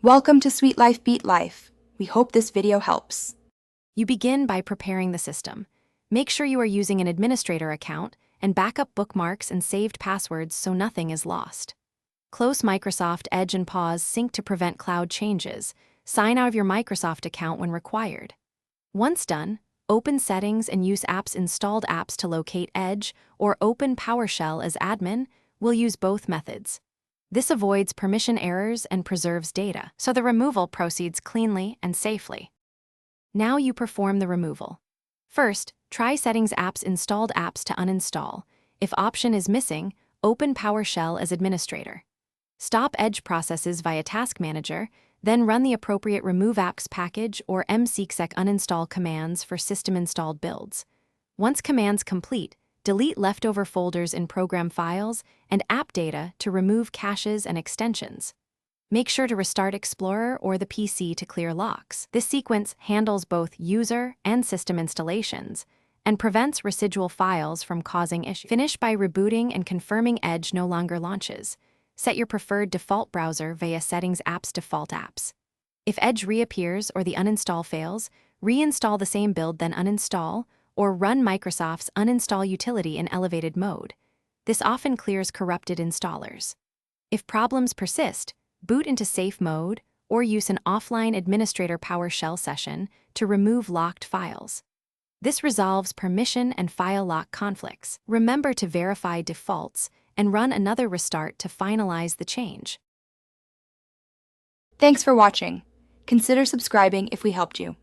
Welcome to Sweet Life Beat Life. We hope this video helps. You begin by preparing the system. Make sure you are using an administrator account and backup bookmarks and saved passwords so nothing is lost. Close Microsoft Edge and pause sync to prevent cloud changes. Sign out of your Microsoft account when required. Once done, open Settings and use Apps Installed Apps to locate Edge, or open PowerShell as admin. We'll use both methods. This avoids permission errors and preserves data, so the removal proceeds cleanly and safely. Now you perform the removal. First, try Settings Apps Installed Apps to uninstall. If option is missing, open PowerShell as administrator. Stop Edge processes via Task Manager, then run the appropriate Remove Apps package or msexec uninstall commands for system-installed builds. Once commands complete, delete leftover folders in program files and app data to remove caches and extensions. Make sure to restart Explorer or the PC to clear locks. This sequence handles both user and system installations and prevents residual files from causing issues. Finish by rebooting and confirming Edge no longer launches. Set your preferred default browser via Settings Apps Default Apps. If Edge reappears or the uninstall fails, reinstall the same build, then uninstall, or run Microsoft's uninstall utility in elevated mode. This often clears corrupted installers. If problems persist, boot into safe mode or use an offline administrator PowerShell session to remove locked files. This resolves permission and file lock conflicts. Remember to verify defaults and run another restart to finalize the change. Thanks for watching. Consider subscribing if we helped you.